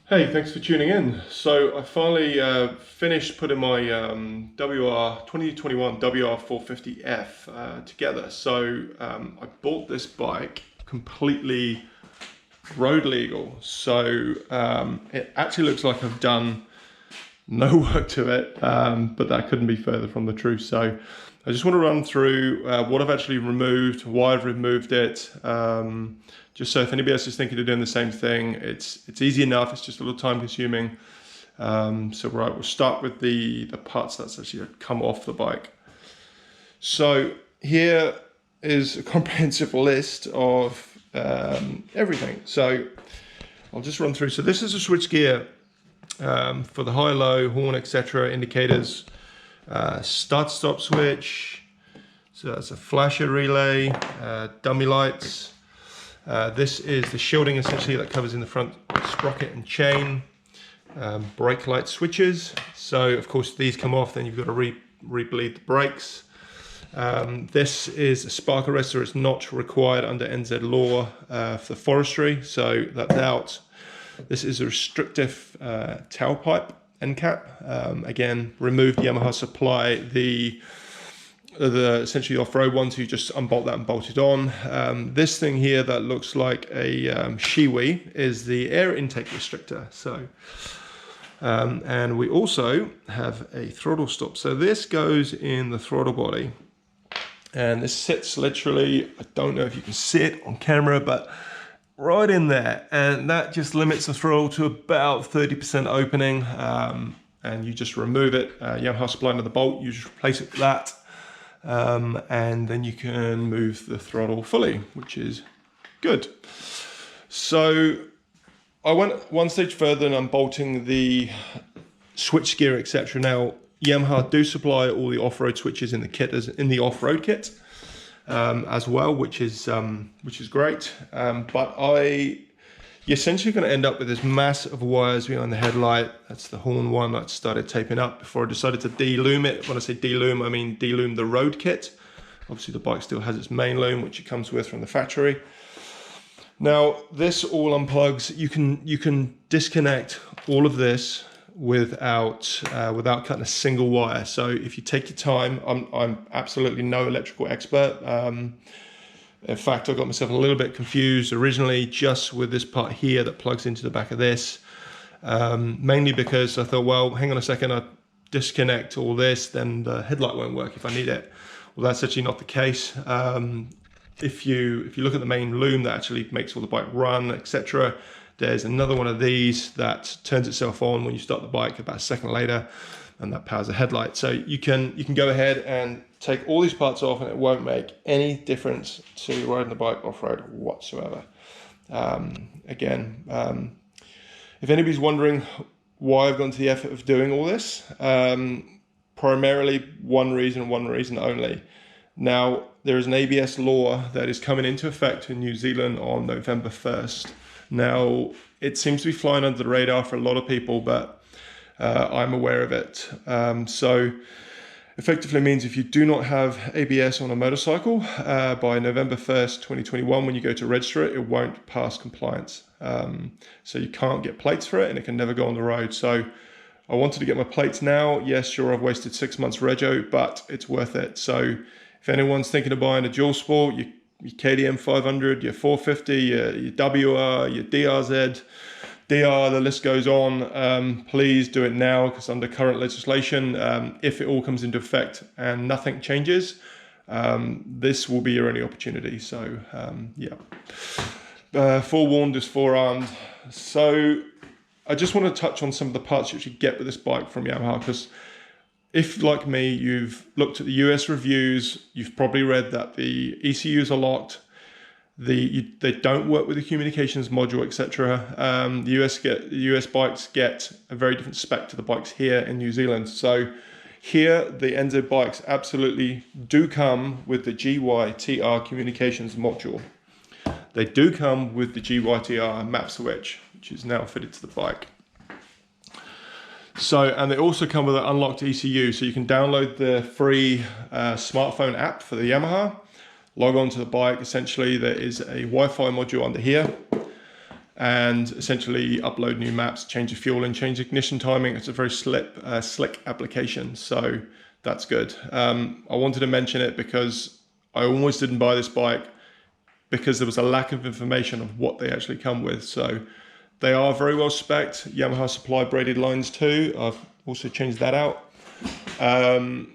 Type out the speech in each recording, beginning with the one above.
Hey, thanks for tuning in. So I finally finished putting my 2021 WR450F together. So I bought this bike completely road legal. So it actually looks like I've done no work to it, but that couldn't be further from the truth. So I just want to run through what I've actually removed, why I've removed it, just so if anybody else is thinking of doing the same thing, it's easy enough, it's just a little time consuming. So right, we'll start with the parts that's actually come off the bike. So here is a comprehensive list of everything. So I'll just run through. So this is a switch gear for the high-low, horn, etc., indicators, start-stop switch, so that's a flasher relay, dummy lights. This is the shielding essentially that covers in the front sprocket and chain, brake light switches. So of course these come off, then you've got to re-bleed the brakes. This is a spark arrestor. It's not required under NZ law for forestry, so that's out. This is a restrictive tailpipe end cap. Again, removed Yamaha supply the essentially off-road ones. You just unbolt that and bolt it on. This thing here that looks like a shiwi is the air intake restrictor. So, and we also have a throttle stop. So this goes in the throttle body, and this sits literally, I don't know if you can see it on camera, but right in there, and that just limits the throttle to about 30% opening, and you just remove it. Yamaha supply another bolt, you just replace it with that, and then you can move the throttle fully, which is good. So I went one stage further and I'm bolting the switch gear, etc. Now Yamaha do supply all the off-road switches in the kit, as in the off-road kit. As well, which is great, but you're essentially going to end up with this mass of wires behind the headlight. That's the horn one that started taping up before I decided to de-loom it. When I say de-loom, I mean de-loom the road kit. Obviously the bike still has its main loom, which it comes with from the factory. Now this all unplugs. You can disconnect all of this without cutting a single wire. So if you take your time, I'm absolutely no electrical expert. In fact, I got myself a little bit confused originally just with this part here that plugs into the back of this, mainly because I thought, well, hang on a second, I disconnect all this, then the headlight won't work if I need it. Well, that's actually not the case. If you look at the main loom that actually makes all the bike run, etc., there's another one of these that turns itself on when you start the bike about a second later, and that powers the headlight. So you can go ahead and take all these parts off and it won't make any difference to riding the bike off-road whatsoever. If anybody's wondering why I've gone to the effort of doing all this, primarily one reason only. Now, there is an ABS law that is coming into effect in New Zealand on November 1st. Now, it seems to be flying under the radar for a lot of people, but I'm aware of it. So effectively means if you do not have ABS on a motorcycle by November 1st, 2021, when you go to register it, it won't pass compliance. So you can't get plates for it and it can never go on the road. So I wanted to get my plates now. Yes, sure, I've wasted 6 months rego, but it's worth it. So if anyone's thinking of buying a dual sport, your KTM 500, your 450, your WR, your DRZ, DR, the list goes on. Please do it now, because under current legislation, if it all comes into effect and nothing changes, this will be your only opportunity. So yeah, forewarned is forearmed. So I just want to touch on some of the parts you should get with this bike from Yamaha, because if, like me, you've looked at the US reviews, you've probably read that the ECUs are locked, they don't work with the communications module, etc. The US bikes get a very different spec to the bikes here in New Zealand. So here, the NZ bikes absolutely do come with the GYTR communications module. They do come with the GYTR map switch, which is now fitted to the bike. So, and they also come with an unlocked ECU, so you can download the free smartphone app for the Yamaha, log on to the bike. Essentially, there is a Wi-Fi module under here, and essentially upload new maps, change the fuel and change ignition timing. It's a very slick application, so that's good. I wanted to mention it because I almost didn't buy this bike because there was a lack of information of what they actually come with. So they are very well spec'd. Yamaha supply braided lines too. I've also changed that out. And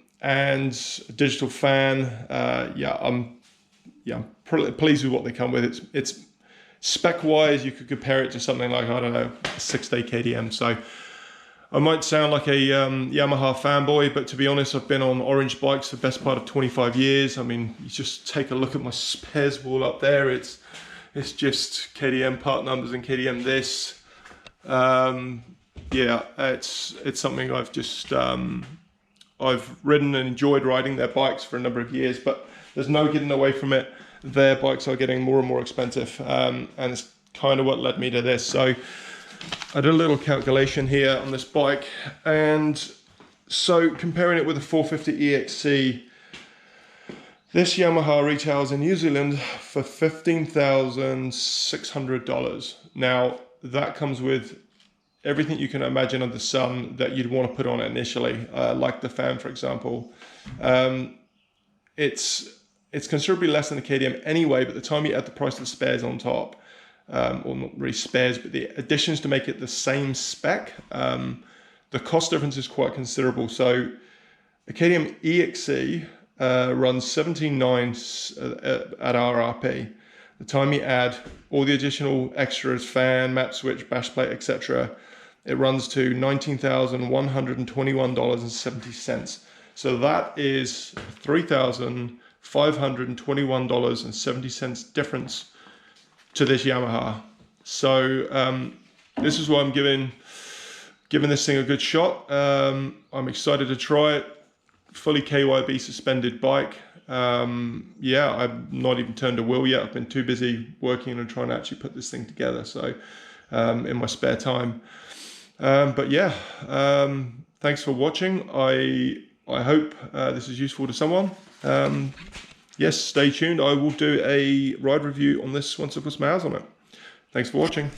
a digital fan. I'm pleased with what they come with. It's spec-wise, you could compare it to something like, I don't know, a 6-day KTM. So I might sound like a Yamaha fanboy, but to be honest, I've been on orange bikes for the best part of 25 years. I mean, you just take a look at my spares wall up there. It's just KTM part numbers and KTM this. It's something I've just, I've ridden and enjoyed riding their bikes for a number of years, but there's no getting away from it. Their bikes are getting more and more expensive, and it's kind of what led me to this. So I did a little calculation here on this bike, and so comparing it with the 450 EXC, this Yamaha retails in New Zealand for $15,600. Now that comes with everything you can imagine under the sun that you'd want to put on it initially, like the fan, for example. It's considerably less than the KTM anyway, but the time you add the price of the spares on top, or not really spares, but the additions to make it the same spec, the cost difference is quite considerable. So the KTM EXC runs $17,900 at RRP. The time you add all the additional extras, fan, map switch, bash plate, etc., it runs to $19,121.70. So that is $3,521.70 difference to this Yamaha. So this is why I'm giving this thing a good shot. I'm excited to try it. Fully KYB suspended bike. I've not even turned a wheel yet. I've been too busy working and trying to actually put this thing together. So in my spare time. Thanks for watching. I hope this is useful to someone. Yes, stay tuned. I will do a ride review on this once I put some hours on it. Thanks for watching.